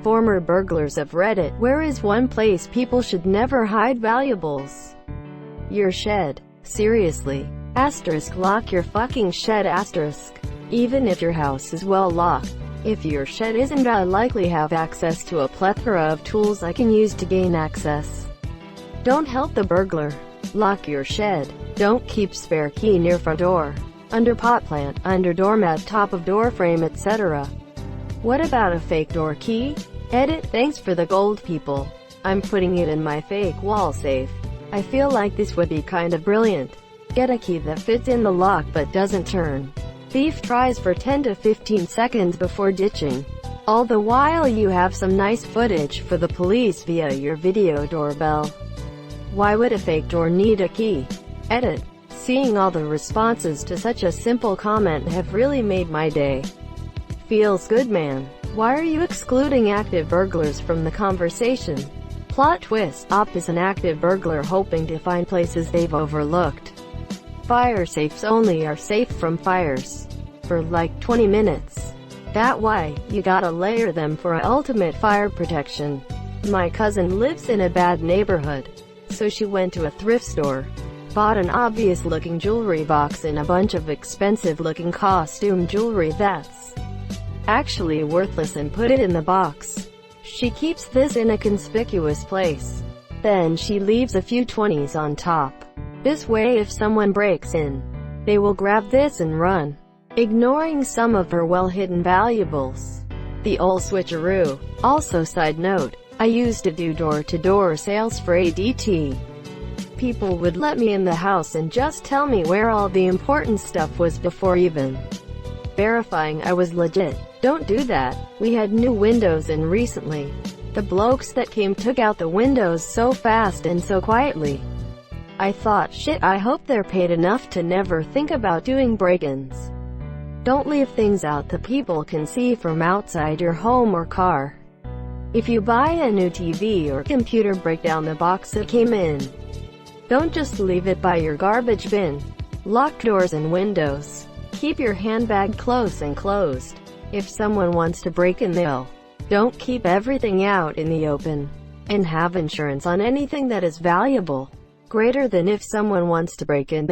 Former burglars of Reddit. Where is one place people should never hide valuables? Your shed. Seriously. Asterisk, lock your fucking shed. Asterisk. Even if your house is well locked. If your shed isn't, I likely have access to a plethora of tools I can use to gain access. Don't help the burglar. Lock your shed. Don't keep spare key near front door, under pot plant, under doormat, top of door frame, etc. What about a fake door key? Edit. Thanks for the gold, people. I'm putting it in my fake wall safe. I feel like this would be kind of brilliant. Get a key that fits in the lock but doesn't turn. Thief tries for 10 to 15 seconds before ditching. All the while you have some nice footage for the police via your video doorbell. Why would a fake door need a key? Edit. Seeing all the responses to such a simple comment have really made my day. Feels good, man. Why are you excluding active burglars from the conversation? Plot twist. Op is an active burglar hoping to find places they've overlooked. Fire safes only are safe from fires. For like 20 minutes. That why, you gotta layer them for ultimate fire protection. My cousin lives in a bad neighborhood. So she went to a thrift store. Bought an obvious looking jewelry box and a bunch of expensive looking costume jewelry that's actually worthless and put it in the box. She keeps this in a conspicuous place. Then she leaves a few 20s on top. This way if someone breaks in, they will grab this and run, ignoring some of her well-hidden valuables. The ol' switcheroo. Also, side note, I used to do door-to-door sales for ADT. People would let me in the house and just tell me where all the important stuff was before even verifying I was legit. Don't do that. We had new windows in recently. The blokes that came took out the windows so fast and so quietly. I thought, shit, I hope they're paid enough to never think about doing break-ins. Don't leave things out that people can see from outside your home or car. If you buy a new TV or computer, break down the box it came in. Don't just leave it by your garbage bin. Lock doors and windows. Keep your handbag close and closed. If someone wants to break in, don't keep everything out in the open. And have insurance on anything that is valuable. Greater than if someone wants to break in,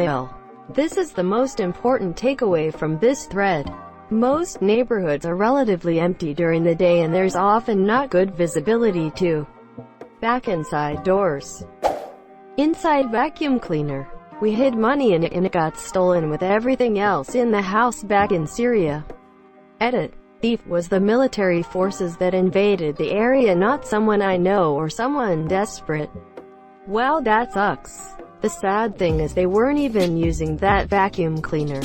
This is the most important takeaway from this thread. Most neighborhoods are relatively empty during the day and there's often not good visibility to back and side doors. Inside vacuum cleaner. We hid money in it and it got stolen with everything else in the house back in Syria. Edit. Thief was the military forces that invaded the area, not someone I know or someone desperate. Well, that sucks. The sad thing is they weren't even using that vacuum cleaner.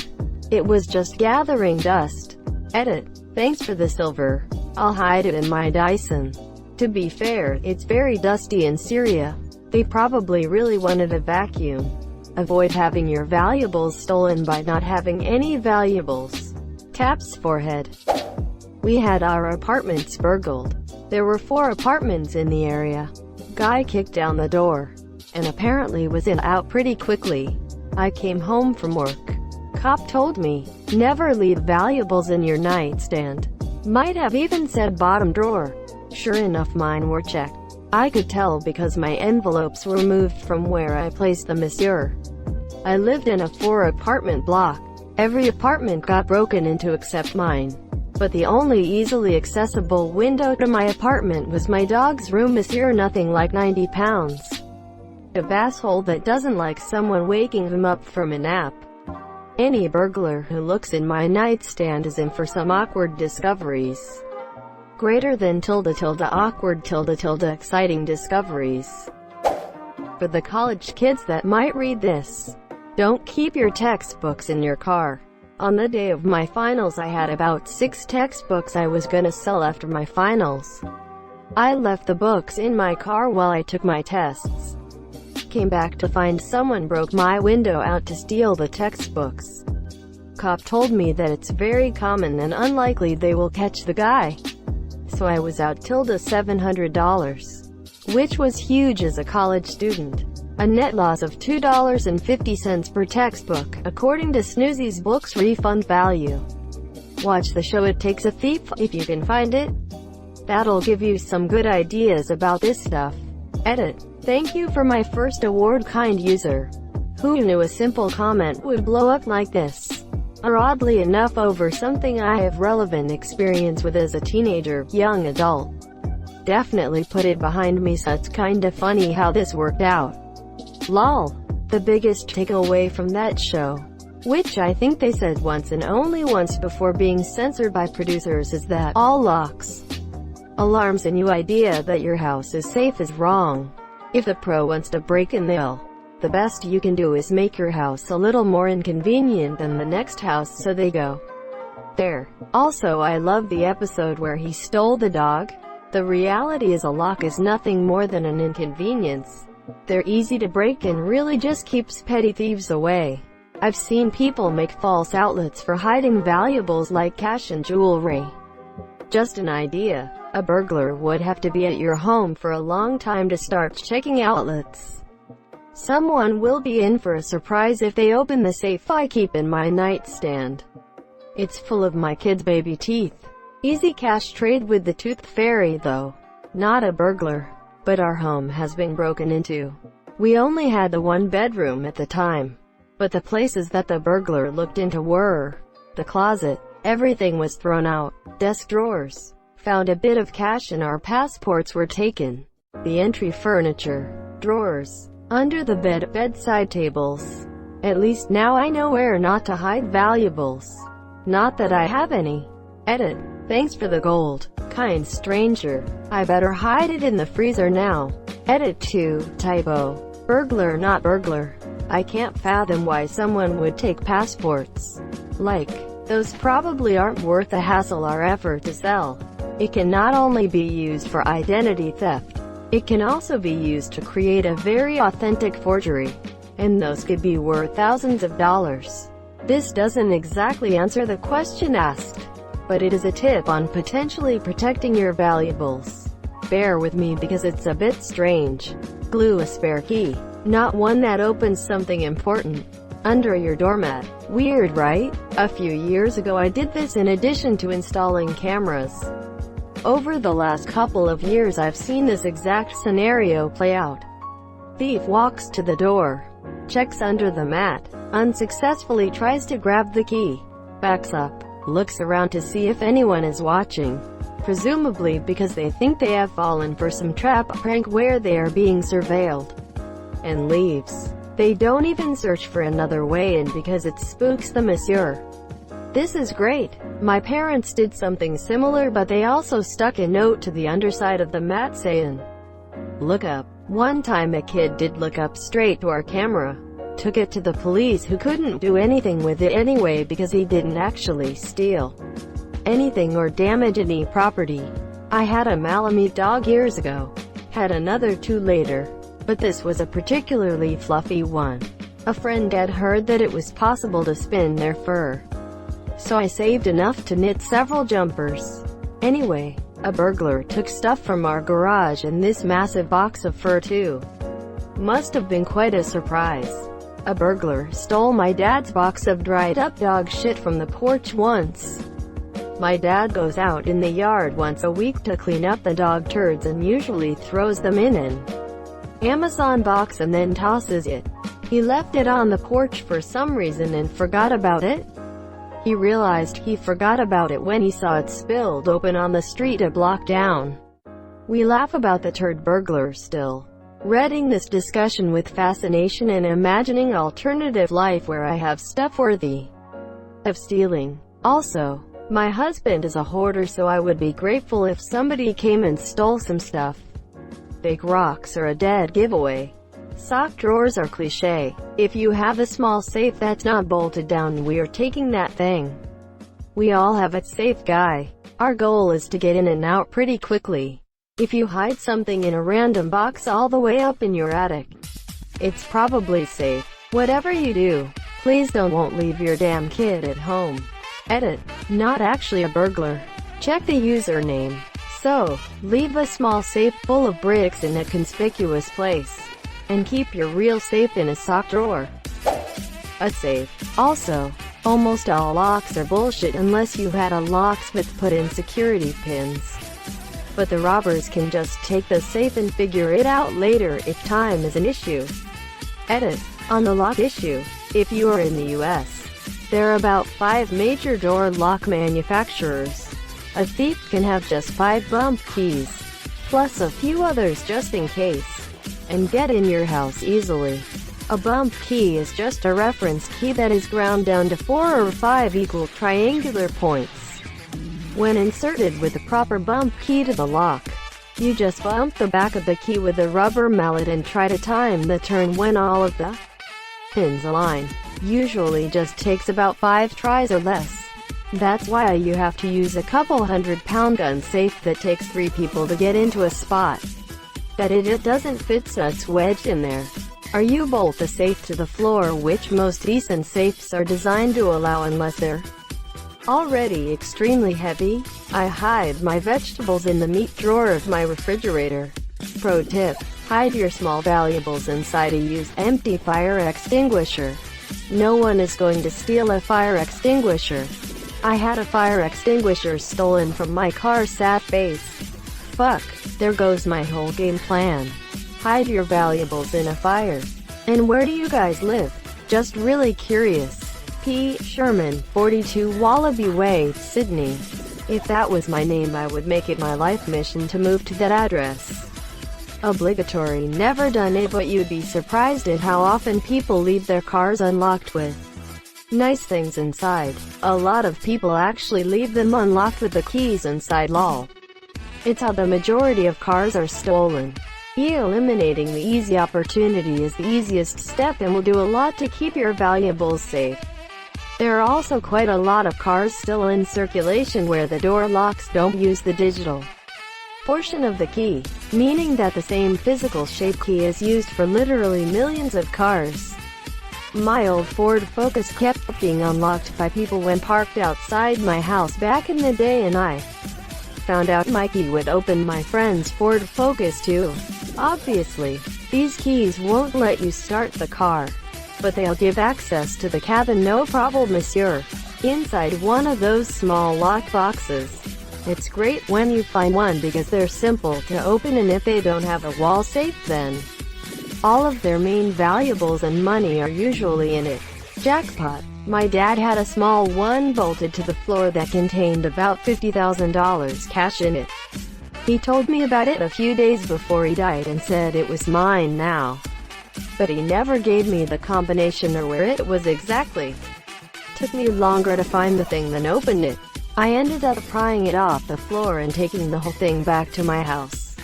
It was just gathering dust. Edit. Thanks for the silver. I'll hide it in my Dyson. To be fair, it's very dusty in Syria. They probably really wanted a vacuum. Avoid having your valuables stolen by not having any valuables. Taps forehead. We had our apartments burgled. There were 4 apartments in the area. Guy kicked down the door, and apparently was out pretty quickly. I came home from work. Cop told me, never leave valuables in your nightstand. Might have even said bottom drawer. Sure enough, mine were checked. I could tell because my envelopes were moved from where I placed them, monsieur. I lived in a 4-apartment block. Every apartment got broken into except mine. But the only easily accessible window to my apartment was my dog's room, monsieur. Nothing like 90 pounds. A asshole that doesn't like someone waking him up from a nap. Any burglar who looks in my nightstand is in for some awkward discoveries. Greater than .. awkward .. exciting discoveries. For the college kids that might read this, don't keep your textbooks in your car. On the day of my finals, I had about 6 textbooks I was gonna sell after my finals. I left the books in my car while I took my tests. Came back to find someone broke my window out to steal the textbooks. Cop told me that it's very common and unlikely they will catch the guy. So I was out $700, which was huge as a college student. A net loss of $2.50 per textbook, according to Snoozy's books refund value. Watch the show It Takes a Thief, if you can find it. That'll give you some good ideas about this stuff. Edit. Thank you for my first award, kind user. Who knew a simple comment would blow up like this? Or oddly enough over something I have relevant experience with as a teenager, young adult. Definitely put it behind me, so it's kinda funny how this worked out. Lol. The biggest takeaway from that show, which I think they said once and only once before being censored by producers, is that all locks, alarms and your idea that your house is safe is wrong. If the pro wants to break in, the best you can do is make your house a little more inconvenient than the next house so they go there. Also, I love the episode where he stole the dog. The reality is a lock is nothing more than an inconvenience. They're easy to break and really just keeps petty thieves away. I've seen people make false outlets for hiding valuables like cash and jewelry. Just an idea. A burglar would have to be at your home for a long time to start checking outlets. Someone will be in for a surprise if they open the safe I keep in my nightstand. It's full of my kids' baby teeth. Easy cash trade with the tooth fairy though. Not a burglar. But our home has been broken into. We only had the one bedroom at the time. But the places that the burglar looked into were the closet. Everything was thrown out. Desk drawers. Found a bit of cash and our passports were taken. The entry furniture. Drawers. Under the bed, bedside tables. At least now I know where not to hide valuables. Not that I have any. Edit. Thanks for the gold, kind stranger. I better hide it in the freezer now. Edit 2. Typo. Burglar, not burglar. I can't fathom why someone would take passports. Like, those probably aren't worth the hassle or effort to sell. It can not only be used for identity theft, it can also be used to create a very authentic forgery. And those could be worth thousands of dollars. This doesn't exactly answer the question asked, but it is a tip on potentially protecting your valuables. Bear with me because it's a bit strange. Glue a spare key, not one that opens something important, under your doormat. Weird, right? A few years ago I did this in addition to installing cameras. Over the last couple of years I've seen this exact scenario play out. Thief walks to the door, checks under the mat, unsuccessfully tries to grab the key, backs up, looks around to see if anyone is watching, presumably because they think they have fallen for some trap prank where they are being surveilled, and leaves. They don't even search for another way in because it spooks the monsieur. This is great. My parents did something similar, but they also stuck a note to the underside of the mat saying, "Look up." One time a kid did look up straight to our camera. Took it to the police, who couldn't do anything with it anyway because he didn't actually steal anything or damage any property. I had a Malamute dog years ago. Had another 2 later. But this was a particularly fluffy one. A friend had heard that it was possible to spin their fur. So I saved enough to knit several jumpers. Anyway, a burglar took stuff from our garage and this massive box of fur too. Must have been quite a surprise. A burglar stole my dad's box of dried up dog shit from the porch once. My dad goes out in the yard once a week to clean up the dog turds and usually throws them in an Amazon box and then tosses it. He left it on the porch for some reason and forgot about it. He realized he forgot about it when he saw it spilled open on the street a block down. We laugh about the turd burglar still. Reading this discussion with fascination and imagining alternative life where I have stuff worthy of stealing. Also, my husband is a hoarder, so I would be grateful if somebody came and stole some stuff. Big rocks are a dead giveaway. Sock drawers are cliché. If you have a small safe that's not bolted down, we are taking that thing. We all have a safe guy. Our goal is to get in and out pretty quickly. If you hide something in a random box all the way up in your attic, it's probably safe. Whatever you do, please won't leave your damn kid at home. Edit. Not actually a burglar. Check the username. So, leave a small safe full of bricks in a conspicuous place. And keep your real safe in a sock drawer. A safe. Also, almost all locks are bullshit unless you had a locksmith put in security pins. but the robbers can just take the safe and figure it out later if time is an issue. Edit. On the lock issue, if you are in the US, there are about 5 major door lock manufacturers. A thief can have just 5 bump keys, plus a few others just in case, and get in your house easily. A bump key is just a reference key that is ground down to 4 or 5 equal triangular points. When inserted with the proper bump key to the lock, you just bump the back of the key with a rubber mallet and try to time the turn when all of the pins align. Usually just takes about 5 tries or less. That's why you have to use a couple 100-pound gun safe that takes 3 people to get into a spot that it doesn't fit, so it's wedged in there. Or you bolt the safe to the floor, which most decent safes are designed to allow unless they're already extremely heavy. I hide my vegetables in the meat drawer of my refrigerator. Pro tip: hide your small valuables inside a used empty fire extinguisher. No one is going to steal a fire extinguisher. I had a fire extinguisher stolen from my car sat base. Fuck, there goes my whole game plan. Hide your valuables in a fire. And where do you guys live? Just really curious. P. Sherman, 42 Wallaby Way, Sydney. If that was my name, I would make it my life mission to move to that address. Obligatory. Never done it, but you'd be surprised at how often people leave their cars unlocked with nice things inside. A lot of people actually leave them unlocked with the keys inside. Lol. It's how the majority of cars are stolen. Eliminating the easy opportunity is the easiest step and will do a lot to keep your valuables safe. There are also quite a lot of cars still in circulation where the door locks don't use the digital portion of the key, meaning that the same physical shape key is used for literally millions of cars. My old Ford Focus kept being unlocked by people when parked outside my house back in the day, and I found out my key would open my friend's Ford Focus too. Obviously, these keys won't let you start the car, but they'll give access to the cabin no problem, monsieur. Inside one of those small lock boxes. It's great when you find one because they're simple to open, and if they don't have a wall safe, then all of their main valuables and money are usually in it. Jackpot. My dad had a small one bolted to the floor that contained about $50,000 cash in it. He told me about it a few days before he died and said it was mine now. But he never gave me the combination or where it was exactly. Took me longer to find the thing than open it. I ended up prying it off the floor and taking the whole thing back to my house,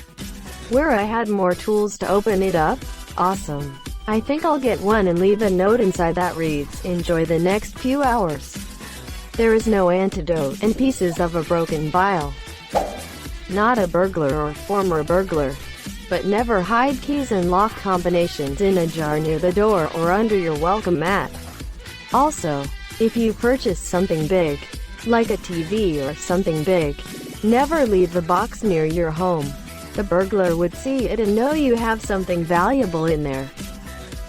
where I had more tools to open it up. Awesome. I think I'll get one and leave a note inside that reads, "Enjoy the next few hours. There is no antidote," and pieces of a broken vial. Not a burglar or former burglar, but never hide keys and lock combinations in a jar near the door or under your welcome mat. Also, if you purchase something big, like a TV or something big, never leave the box near your home. The burglar would see it and know you have something valuable in there.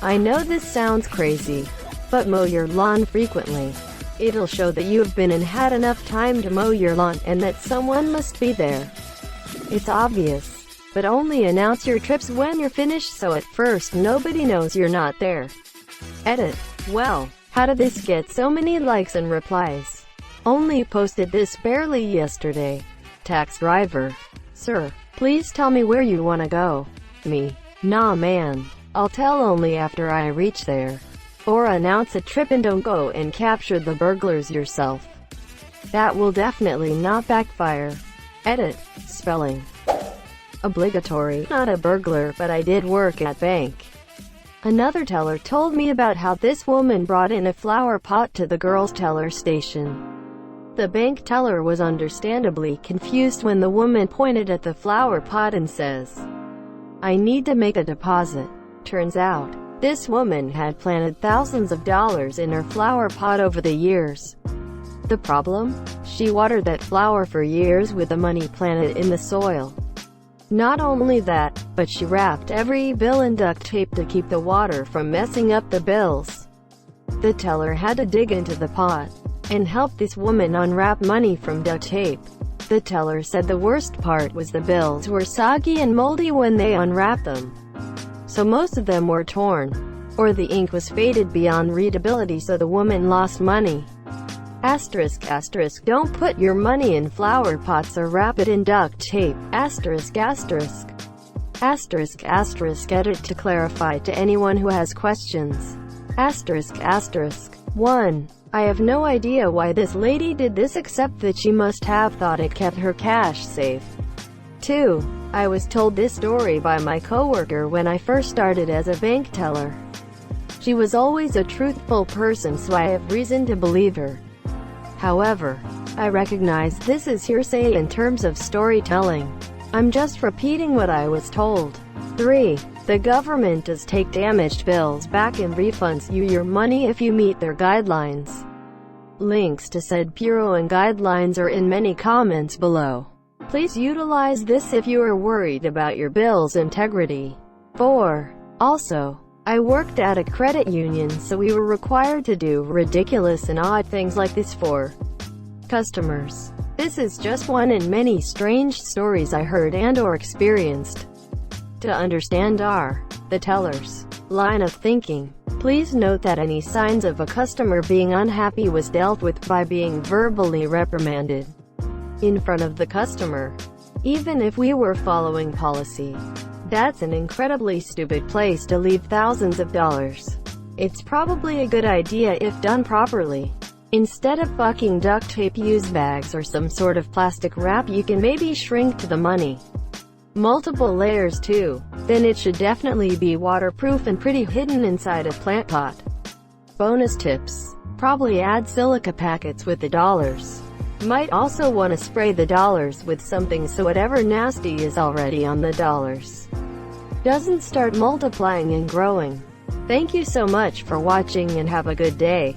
I know this sounds crazy, but mow your lawn frequently. It'll show that you have been and had enough time to mow your lawn and that someone must be there. It's obvious, but only announce your trips when you're finished so at first nobody knows you're not there. Edit. Well, how did this get so many likes and replies? Only posted this barely yesterday. Tax driver. Sir, please tell me where you wanna go. Me. Nah man. I'll tell only after I reach there. Or announce a trip and don't go and capture the burglars yourself. That will definitely not backfire. Edit. Spelling. Obligatory. Not a burglar, but I did work at bank. Another teller told me about how this woman brought in a flower pot to the girls' teller station. The bank teller was understandably confused when the woman pointed at the flower pot and says, "I need to make a deposit." Turns out, this woman had planted thousands of dollars in her flower pot over the years. The problem? She watered that flower for years with the money planted in the soil. Not only that, but she wrapped every bill in duct tape to keep the water from messing up the bills. The teller had to dig into the pot and help this woman unwrap money from duct tape. The teller said the worst part was the bills were soggy and moldy when they unwrapped them. So most of them were torn. Or the ink was faded beyond readability, so the woman lost money. Asterisk asterisk, don't put your money in flower pots or wrap it in duct tape. Asterisk asterisk. Asterisk asterisk, edit to clarify to anyone who has questions. Asterisk asterisk. 1. I have no idea why this lady did this except that she must have thought it kept her cash safe. 2. I was told this story by my coworker when I first started as a bank teller. She was always a truthful person, so I have reason to believe her. However, I recognize this is hearsay in terms of storytelling. I'm just repeating what I was told. 3. The government does take damaged bills back and refunds you your money if you meet their guidelines. Links to said bureau and guidelines are in many comments below. Please utilize this if you are worried about your bill's integrity. 4. Also, I worked at a credit union, so we were required to do ridiculous and odd things like this for customers. This is just one in many strange stories I heard and or experienced. To understand the teller's line of thinking, please note that any signs of a customer being unhappy was dealt with by being verbally reprimanded in front of the customer. Even if we were following policy, that's an incredibly stupid place to leave thousands of dollars. It's probably a good idea if done properly. Instead of fucking duct tape, use bags or some sort of plastic wrap. You can maybe shrink to the money. Multiple layers too. Then it should definitely be waterproof and pretty hidden inside a plant pot. Bonus tips. Probably add silica packets with the dollars. Might also want to spray the dollars with something so whatever nasty is already on the dollars doesn't start multiplying and growing. Thank you so much for watching and have a good day.